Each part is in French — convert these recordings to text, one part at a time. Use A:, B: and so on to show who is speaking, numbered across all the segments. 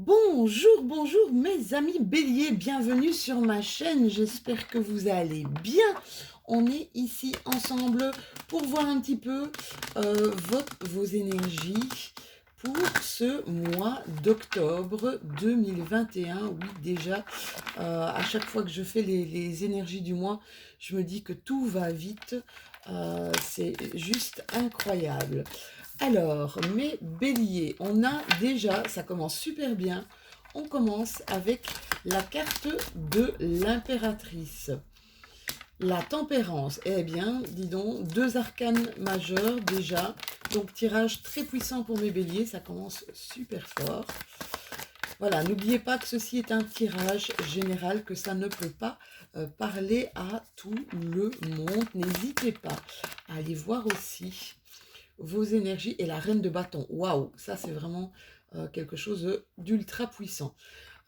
A: Bonjour, bonjour mes amis béliers, bienvenue sur ma chaîne, j'espère que vous allez bien. On est ici ensemble pour voir un petit peu vos énergies pour ce mois d'octobre 2021. Oui, déjà, à chaque fois que je fais les énergies du mois, je me dis que tout va vite. C'est juste incroyable. Alors, mes béliers, on a déjà, ça commence super bien, on commence avec la carte de l'impératrice. La tempérance, eh bien, dis donc, deux arcanes majeurs déjà, donc tirage très puissant pour mes béliers, ça commence super fort. Voilà, n'oubliez pas que ceci est un tirage général, que ça ne peut pas parler à tout le monde. N'hésitez pas à aller voir aussi vos énergies et la reine de bâton. Waouh, ça c'est vraiment quelque chose d'ultra puissant.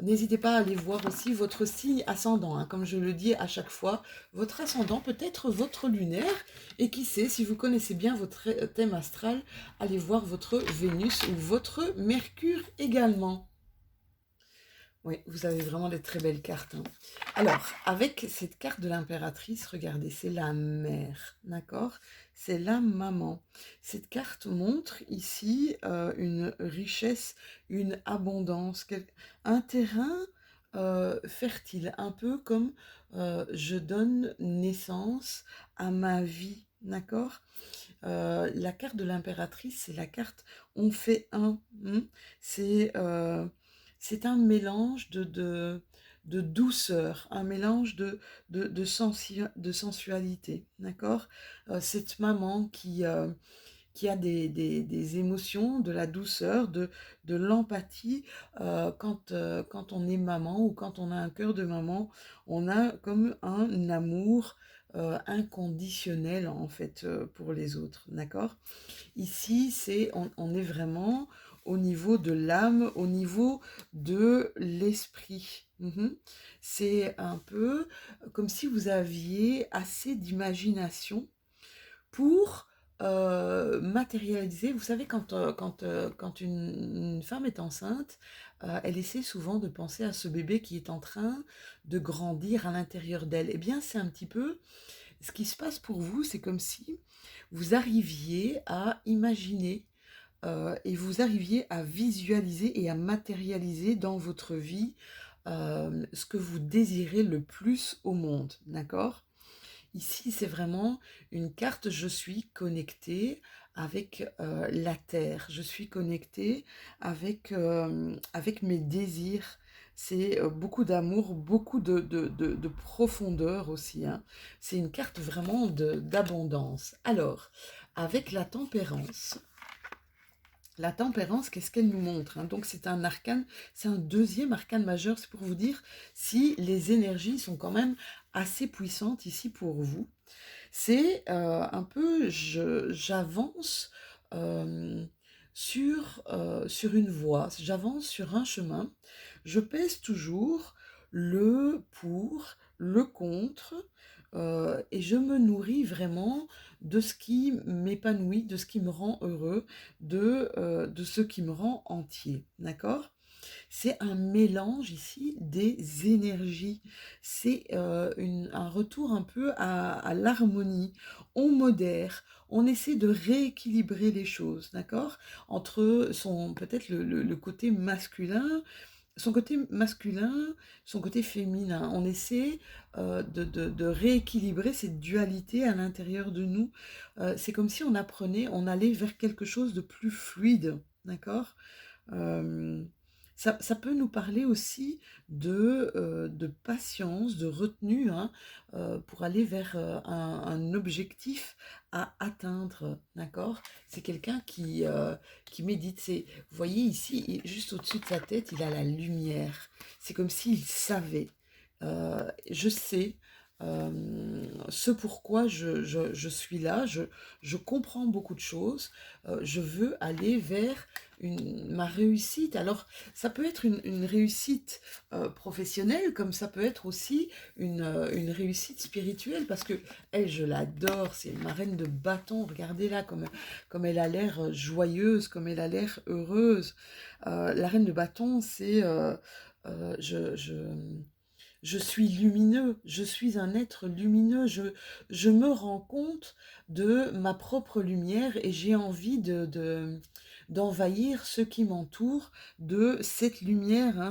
A: N'hésitez pas à aller voir aussi votre signe ascendant, hein. Comme je le dis à chaque fois, votre ascendant peut être votre lunaire, et qui sait, si vous connaissez bien votre thème astral, allez voir votre Vénus ou votre Mercure également. Oui, vous avez vraiment des très belles cartes, hein. Alors, avec cette carte de l'impératrice, regardez, c'est la mère, d'accord? C'est la maman. Cette carte montre ici une richesse, une abondance, un terrain fertile, un peu comme je donne naissance à ma vie, d'accord? La carte de l'impératrice, c'est la carte on fait un. C'est c'est un mélange de douceur, un mélange de sensualité, d'accord? Cette maman qui a des émotions, de la douceur, de l'empathie. Quand on est maman ou quand on a un cœur de maman, on a comme un amour inconditionnel en fait pour les autres, d'accord? Ici, on est vraiment au niveau de l'âme, au niveau de l'esprit. C'est un peu comme si vous aviez assez d'imagination pour matérialiser. Vous savez, quand une femme est enceinte, elle essaie souvent de penser à ce bébé qui est en train de grandir à l'intérieur d'elle. Eh bien, c'est un petit peu ce qui se passe pour vous, c'est comme si vous arriviez à imaginer et vous arriviez à visualiser et à matérialiser dans votre vie ce que vous désirez le plus au monde, d'accord? Ici, c'est vraiment une carte, je suis connectée avec la terre, je suis connectée avec mes désirs. C'est beaucoup d'amour, beaucoup de profondeur aussi, hein. C'est une carte vraiment d'abondance. Alors, avec la tempérance, qu'est-ce qu'elle nous montre, hein? Donc c'est un arcane, c'est un deuxième arcane majeur, c'est pour vous dire si les énergies sont quand même assez puissantes ici pour vous. C'est un peu, j'avance euh, sur une voie, j'avance sur un chemin, je pèse toujours le pour, le contre, et je me nourris vraiment de ce qui m'épanouit, de ce qui me rend heureux, de ce qui me rend entier, d'accord? C'est un mélange ici des énergies. C'est un retour un peu à l'harmonie. On modère, on essaie de rééquilibrer les choses, d'accord? Entre peut-être le côté masculin, son côté masculin, son côté féminin. On essaie de rééquilibrer cette dualité à l'intérieur de nous. C'est comme si on apprenait, on allait vers quelque chose de plus fluide, d'accord? Euh, ça peut nous parler aussi de patience, de retenue, hein, pour aller vers un objectif à atteindre, d'accord? C'est quelqu'un qui médite. Vous voyez ici, juste au-dessus de sa tête, il a la lumière. C'est comme s'il savait. Je sais, ce pourquoi je suis là, je comprends beaucoup de choses, je veux aller vers ma réussite. Alors, ça peut être une réussite professionnelle, comme ça peut être aussi une réussite spirituelle, parce que elle, je l'adore, c'est ma reine de bâton, regardez-la comme elle a l'air joyeuse, comme elle a l'air heureuse. La reine de bâton, c'est... euh, je, je, je suis lumineux, je suis un être lumineux, je me rends compte de ma propre lumière et j'ai envie d'envahir ceux qui m'entourent de cette lumière. Hein.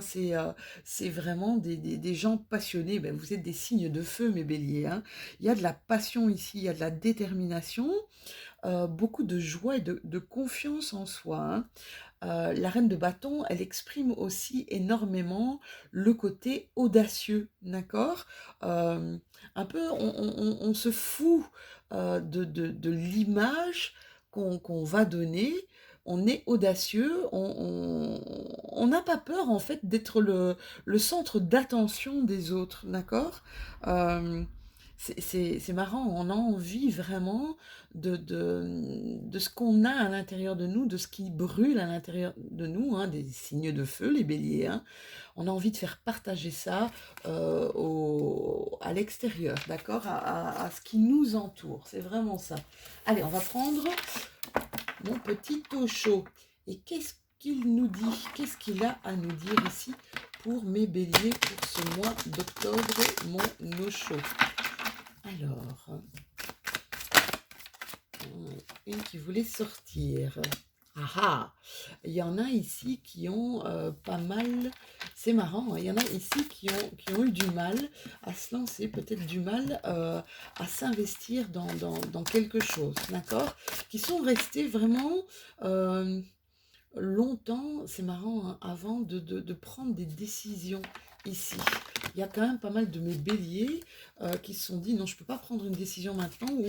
A: C'est vraiment des gens passionnés. Ben, vous êtes des signes de feu, mes béliers. Hein. Il y a de la passion ici, il y a de la détermination, beaucoup de joie et de confiance en soi. Hein. La reine de bâton, elle exprime aussi énormément le côté audacieux, d'accord. Euh, un peu, on se fout de l'image qu'on va donner. On est audacieux, on n'a pas peur en fait d'être le centre d'attention des autres, d'accord. Euh, c'est marrant, on a envie vraiment de ce qu'on a à l'intérieur de nous, de ce qui brûle à l'intérieur de nous, hein, des signes de feu, les béliers. Hein. On a envie de faire partager ça à l'extérieur, d'accord, à ce qui nous entoure. C'est vraiment ça. Allez, on va prendre mon petit eau chaud. Et qu'est-ce qu'il nous dit? Qu'est-ce qu'il a à nous dire ici pour mes béliers pour ce mois d'octobre, mon eau chaud? Alors, une qui voulait sortir. Ah ah, il y en a ici qui ont pas mal, c'est marrant, hein, il y en a ici qui ont eu du mal à se lancer, peut-être du mal à s'investir dans quelque chose, d'accord? Qui sont restés vraiment longtemps, c'est marrant, hein, avant de prendre des décisions ici. Il y a quand même pas mal de mes béliers qui se sont dit non, je ne peux pas prendre une décision maintenant, ou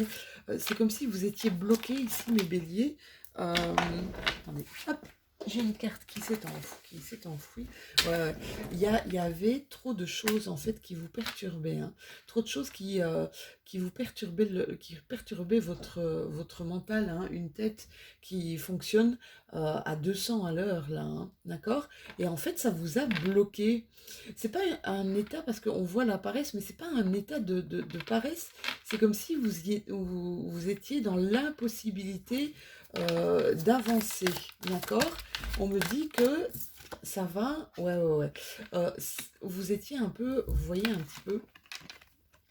A: c'est comme si vous étiez bloqués ici, mes béliers. Attendez, hop, j'ai une carte qui s'est enfouie. Ouais, ouais. Il y avait trop de choses en fait qui vous perturbaient, hein. Trop de choses qui vous perturbaient, qui perturbaient votre mental, hein. Une tête qui fonctionne à 200 à l'heure, là, hein. D'accord? Et en fait, ça vous a bloqué. C'est pas un état, parce qu'on voit la paresse, mais c'est pas un état de paresse. C'est comme si vous étiez dans l'impossibilité d'avancer, d'accord? On me dit que ça va, ouais, ouais, ouais. Vous étiez un peu, vous voyez un petit peu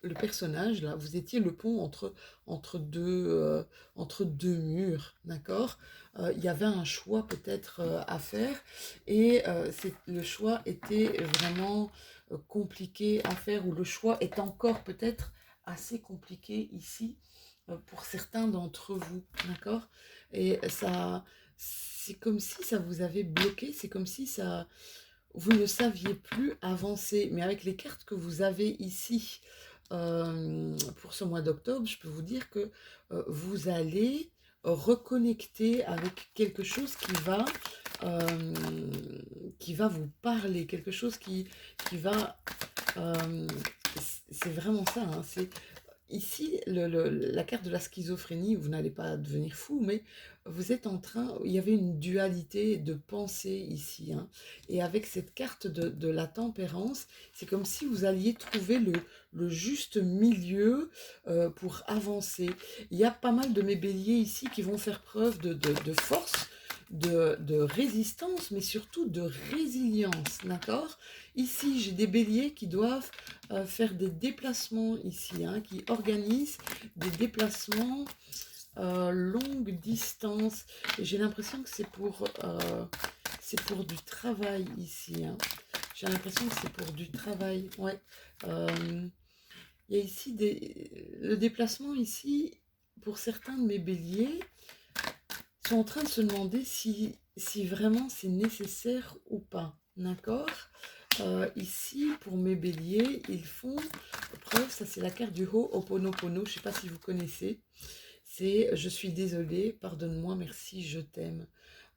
A: le personnage, là, vous étiez le pont entre deux murs, d'accord? Il y avait un choix peut-être à faire, et le choix était vraiment compliqué à faire, ou le choix est encore peut-être assez compliqué ici pour certains d'entre vous, d'accord? Et ça, c'est comme si ça vous avait bloqué, c'est comme si ça, vous ne saviez plus avancer. Mais avec les cartes que vous avez ici, pour ce mois d'octobre, je peux vous dire que vous allez reconnecter avec quelque chose euh, qui va vous parler, quelque chose qui va... euh, c'est vraiment ça, hein, c'est ici, la carte de la schizophrénie, vous n'allez pas devenir fou, mais vous êtes en train, il y avait une dualité de pensée ici, hein. Et avec cette carte de la tempérance, c'est comme si vous alliez trouver le juste milieu pour avancer. Il y a pas mal de mes béliers ici qui vont faire preuve de force, de résistance, mais surtout de résilience, d'accord? Ici, j'ai des béliers qui doivent faire des déplacements ici, hein, qui organisent des déplacements longue distance. J'ai l'impression que c'est pour du travail ici, hein. J'ai l'impression que c'est pour du travail, ouais. Il y a ici le déplacement ici, pour certains de mes béliers, sont en train de se demander si vraiment c'est nécessaire ou pas, d'accord? Ici, pour mes béliers, ils font preuve, ça c'est la carte du Ho'oponopono, je ne sais pas si vous connaissez, c'est je suis désolée, pardonne-moi, merci, je t'aime.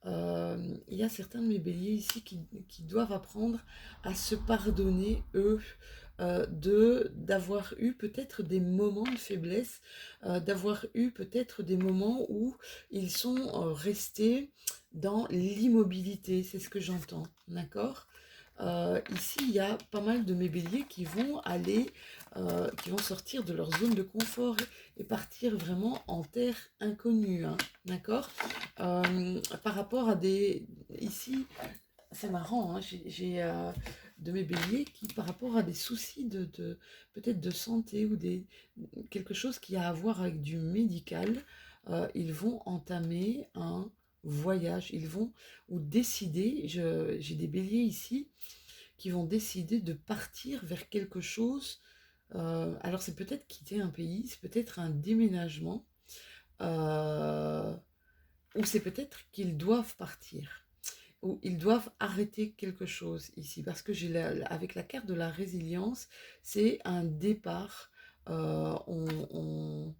A: Il y a certains de mes béliers ici qui doivent apprendre à se pardonner, eux, d'avoir eu peut-être des moments de faiblesse, d'avoir eu peut-être des moments où ils sont restés dans l'immobilité, c'est ce que j'entends, d'accord? Ici, il y a pas mal de mes béliers qui vont aller, qui vont sortir de leur zone de confort et partir vraiment en terre inconnue, hein, d'accord? Par rapport à des... Ici, c'est marrant, hein, j'ai de mes béliers qui, par rapport à des soucis peut-être de santé ou quelque chose qui a à voir avec du médical, ils vont entamer un voyage, ils vont ou décider, j'ai des béliers ici qui vont décider de partir vers quelque chose. Alors c'est peut-être quitter un pays, c'est peut-être un déménagement, euh, ou c'est peut-être qu'ils doivent partir, ou ils doivent arrêter quelque chose ici, parce que avec la carte de la résilience, c'est un départ. euh, on, on-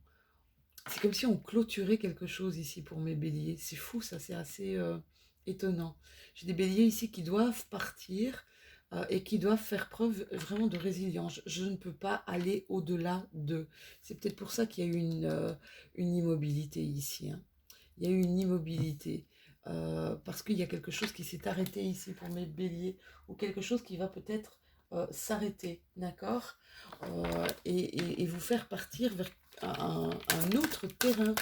A: c'est comme si on clôturait quelque chose ici pour mes béliers. C'est fou, ça, c'est assez étonnant. J'ai des béliers ici qui doivent partir et qui doivent faire preuve vraiment de résilience. Je ne peux pas aller au-delà d'eux. C'est peut-être pour ça qu'il y a eu une immobilité ici, hein. Il y a eu une immobilité. Parce qu'il y a quelque chose qui s'est arrêté ici pour mes béliers, ou quelque chose qui va peut-être s'arrêter, d'accord? Et vous faire partir vers un autre terrain,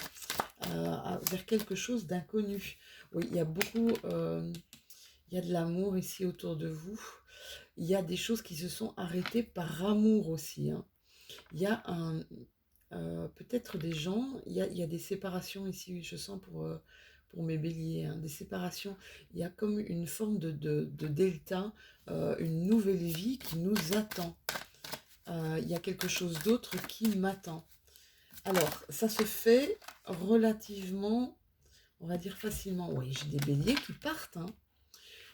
A: vers quelque chose d'inconnu. Oui, il y a beaucoup, il y a de l'amour ici autour de vous. Il y a des choses qui se sont arrêtées par amour aussi, hein. Il y a peut-être des gens, il y a des séparations ici, je sens pour mes béliers, hein, des séparations. Il y a comme une forme de delta, une nouvelle vie qui nous attend. Il y a quelque chose d'autre qui m'attend. Alors, ça se fait relativement, on va dire facilement. Oui, j'ai des béliers qui partent, hein.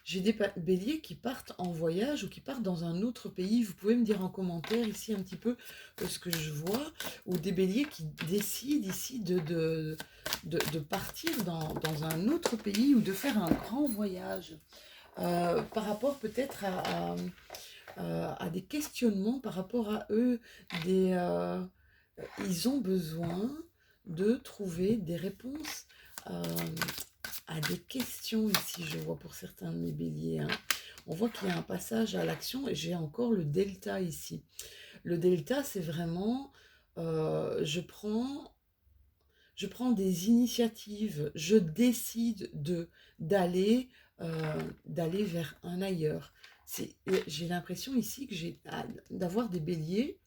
A: J'ai des béliers qui partent en voyage ou qui partent dans un autre pays. Vous pouvez me dire en commentaire ici un petit peu ce que je vois. Ou des béliers qui décident ici de partir dans un autre pays ou de faire un grand voyage. Par rapport peut-être à des questionnements par rapport à eux, ils ont besoin de trouver des réponses euh, à des questions ici, je vois pour certains de mes béliers, hein. On voit qu'il y a un passage à l'action et j'ai encore le delta ici. Le delta, c'est vraiment, je prends des initiatives, je décide d'aller vers un ailleurs. J'ai l'impression ici que d'avoir des béliers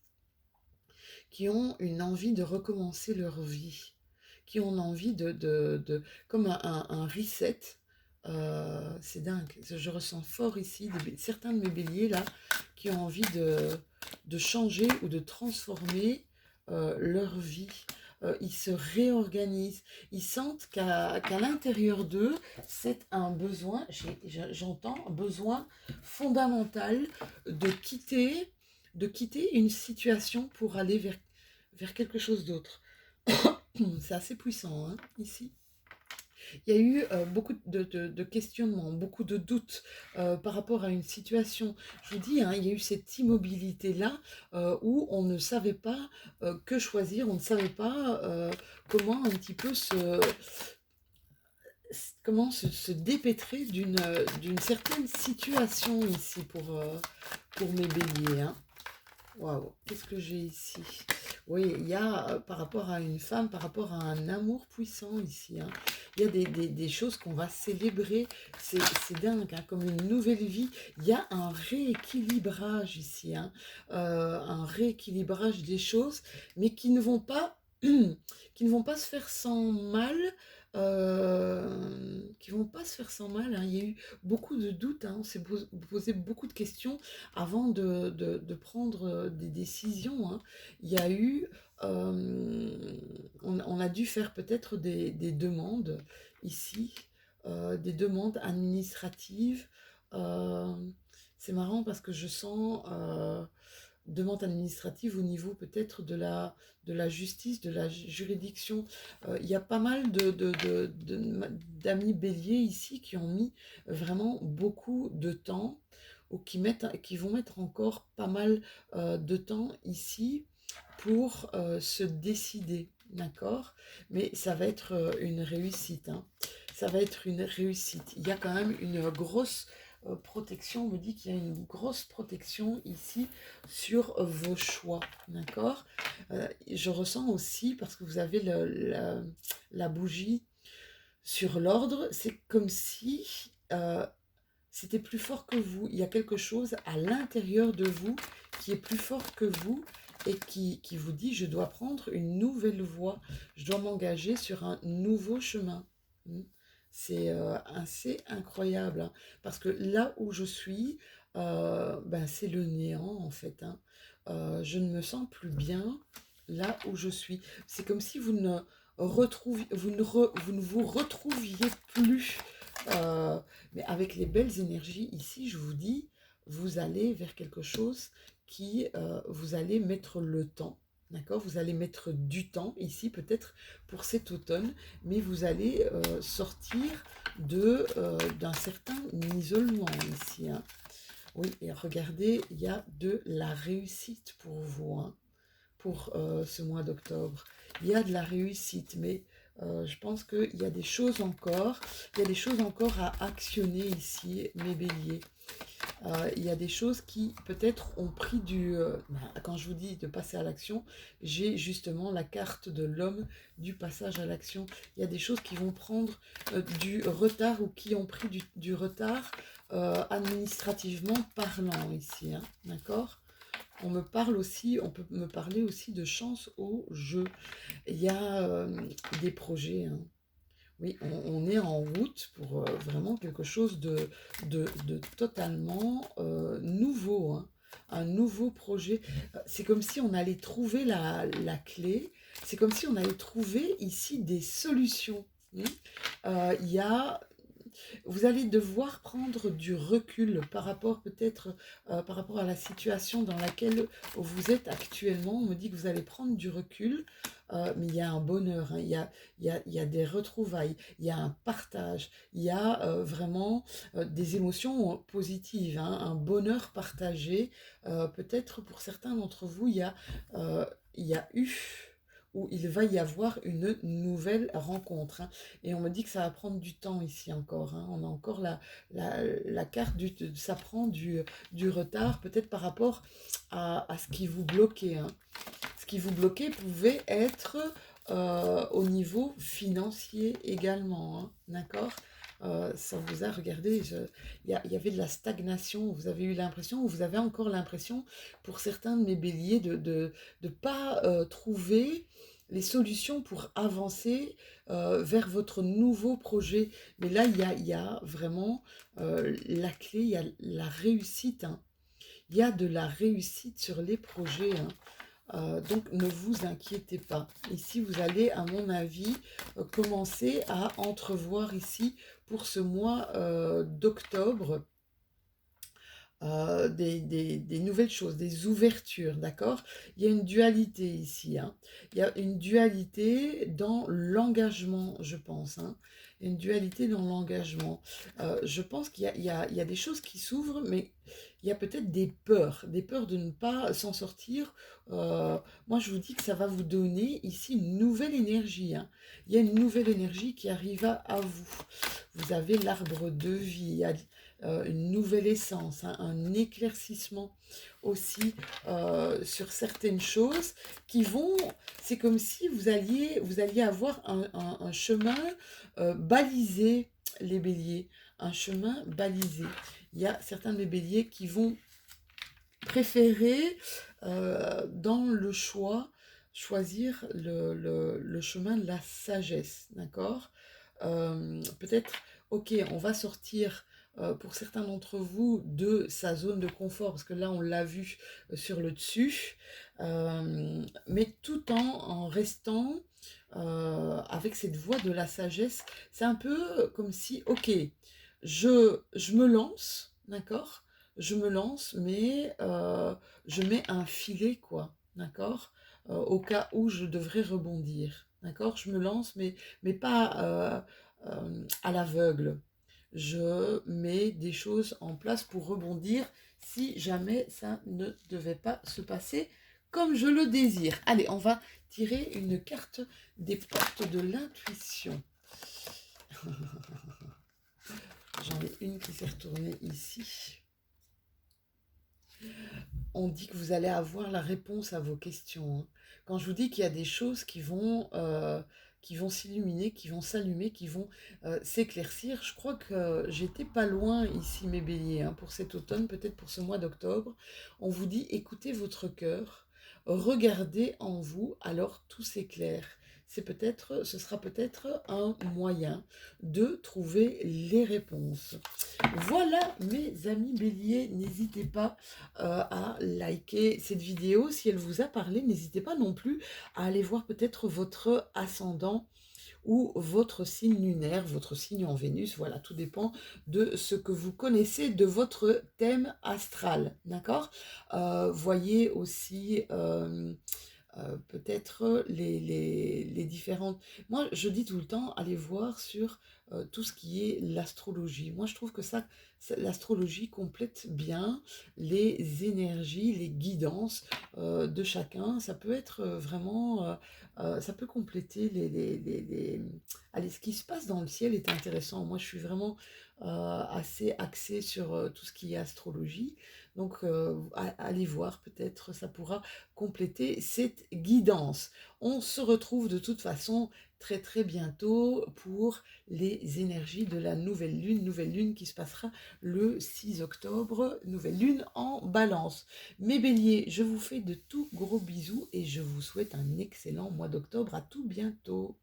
A: qui ont une envie de recommencer leur vie, qui ont envie comme un reset. C'est dingue. Je ressens fort ici certains de mes béliers là qui ont envie de changer ou de transformer leur vie. Ils se réorganisent. Ils sentent qu'à l'intérieur d'eux, c'est un besoin, j'entends, un besoin fondamental de quitter, de quitter une situation pour aller vers quelque chose d'autre. C'est assez puissant, hein, ici. Il y a eu beaucoup de questionnements, beaucoup de doutes par rapport à une situation. Je vous dis, hein, il y a eu cette immobilité-là où on ne savait pas que choisir, on ne savait pas comment un petit peu se dépêtrer d'une certaine situation ici pour mes béliers, hein. Waouh, qu'est-ce que j'ai ici? Oui, il y a par rapport à une femme, par rapport à un amour puissant ici, hein. Il y a des choses qu'on va célébrer, c'est dingue, hein, comme une nouvelle vie. Il y a un rééquilibrage ici, hein, un rééquilibrage des choses, mais qui ne vont pas se faire sans mal, qui vont pas se faire sans mal, hein. Il y a eu beaucoup de doutes, hein, on s'est posé beaucoup de questions avant de prendre des décisions, hein. Il y a eu, on a dû faire peut-être des demandes ici, des demandes administratives. Euh, c'est marrant parce que je sens demande administrative au niveau peut-être de la justice, de la juridiction. Il y a pas mal d'amis béliers ici qui ont mis vraiment beaucoup de temps ou qui vont mettre encore pas mal de temps ici pour se décider, d'accord? Mais ça va être une réussite, hein. Ça va être une réussite. Il y a quand même une grosse protection, on me dit qu'il y a une grosse protection ici sur vos choix, d'accord? Je ressens aussi, parce que vous avez la bougie sur l'ordre, c'est comme si c'était plus fort que vous. Il y a quelque chose à l'intérieur de vous qui est plus fort que vous et qui vous dit, je dois prendre une nouvelle voie, je dois m'engager sur un nouveau chemin. Hmm. C'est assez incroyable, hein, parce que là où je suis, ben, c'est le néant en fait, hein. Je ne me sens plus bien là où je suis. C'est comme si vous ne vous retrouviez plus. euh, mais avec les belles énergies ici, je vous dis, vous allez vers quelque chose vous allez mettre le temps, d'accord? Vous allez mettre du temps ici, peut-être pour cet automne, mais vous allez sortir d'un certain isolement ici, hein. Oui, et regardez, il y a de la réussite pour vous, hein, pour ce mois d'octobre. Il y a de la réussite, mais je pense qu'il y a des choses encore, il y a des choses encore à actionner ici, mes béliers. Il y a des choses qui peut-être ont pris quand je vous dis de passer à l'action, j'ai justement la carte de l'homme du passage à l'action. Il y a des choses qui vont prendre du retard ou qui ont pris du retard administrativement parlant ici, hein, d'accord? On peut me parler aussi de chance au jeu. Il y a des projets, hein. Oui, on est en route pour vraiment quelque chose de totalement nouveau, hein. Un nouveau projet. C'est comme si on allait trouver la clé, c'est comme si on allait trouver ici des solutions. Hmm. Il y a Vous allez devoir prendre du recul par rapport peut-être par rapport à la situation dans laquelle vous êtes actuellement. On me dit que vous allez prendre du recul, mais il y a un bonheur, hein, il y a des retrouvailles, il y a un partage, il y a vraiment des émotions positives, hein, un bonheur partagé. Peut-être pour certains d'entre vous, il y a eu où il va y avoir une nouvelle rencontre, hein. Et on me dit que ça va prendre du temps ici encore, hein. On a encore la carte, ça prend du retard, peut-être par rapport à ce qui vous bloquait, hein. Ce qui vous bloquait pouvait être au niveau financier également, hein, d'accord? Ça vous a regardé, il y avait de la stagnation, vous avez eu l'impression, ou vous avez encore l'impression, pour certains de mes béliers, de pas trouver les solutions pour avancer vers votre nouveau projet. Mais là, il y a vraiment la clé, il y a la réussite, hein. Il y a de la réussite sur les projets, hein. Donc ne vous inquiétez pas. Ici, vous allez, à mon avis, commencer à entrevoir ici pour ce mois d'octobre des nouvelles choses, des ouvertures, d'accord? Il y a une dualité ici, hein. Il y a une dualité dans l'engagement, je pense, hein. Il y a une dualité dans l'engagement. Je pense il y a des choses qui s'ouvrent, mais il y a peut-être des peurs de ne pas s'en sortir. Moi, je vous dis que ça va vous donner ici une nouvelle énergie, hein. Il y a une nouvelle énergie qui arrive à vous. Vous avez l'arbre de vie, il y a une nouvelle essence, hein, un éclaircissement aussi sur certaines choses qui vont, c'est comme si vous alliez avoir un chemin balisé, les béliers, un chemin balisé. Il y a certains des béliers qui vont préférer dans le choix choisir le chemin de la sagesse, d'accord? Peut-être, ok, on va sortir pour certains d'entre vous de sa zone de confort, parce que là on l'a vu sur le dessus, mais tout en restant avec cette voie de la sagesse. C'est un peu comme si, ok, je me lance, d'accord? Je me lance, mais je mets un filet, quoi, d'accord? Au cas où je devrais rebondir, d'accord? Je me lance, mais pas à l'aveugle. je mets des choses en place pour rebondir si jamais ça ne devait pas se passer comme je le désire. Allez, on va tirer une carte des portes de l'intuition. J'en ai une qui s'est retournée ici. On dit que vous allez avoir la réponse à vos questions, hein. Quand je vous dis qu'il y a des choses qui vont s'illuminer, qui vont s'allumer, qui vont s'éclaircir, je crois que j'étais pas loin ici, mes béliers, hein, pour cet automne, peut-être pour ce mois d'octobre. On vous dit, écoutez votre cœur, regardez en vous, alors tout s'éclaire. Ce sera peut-être un moyen de trouver les réponses. Voilà, mes amis béliers, n'hésitez pas à liker cette vidéo. Si elle vous a parlé, n'hésitez pas non plus à aller voir peut-être votre ascendant ou votre signe lunaire, votre signe en Vénus. Voilà, tout dépend de ce que vous connaissez de votre thème astral. D'accord. Voyez aussi peut-être les différentes... Moi, je dis tout le temps, allez voir sur tout ce qui est l'astrologie. Moi, je trouve que l'astrologie complète bien les énergies, les guidances de chacun. Ça peut être vraiment... ça peut compléter Allez, ce qui se passe dans le ciel est intéressant. Moi, je suis vraiment assez axée sur tout ce qui est astrologie. Donc, allez voir, peut-être ça pourra compléter cette guidance. On se retrouve de toute façon très très bientôt pour les énergies de la nouvelle lune qui se passera le 6 octobre, nouvelle lune en balance. Mes béliers, je vous fais de tout gros bisous et je vous souhaite un excellent mois d'octobre. À tout bientôt.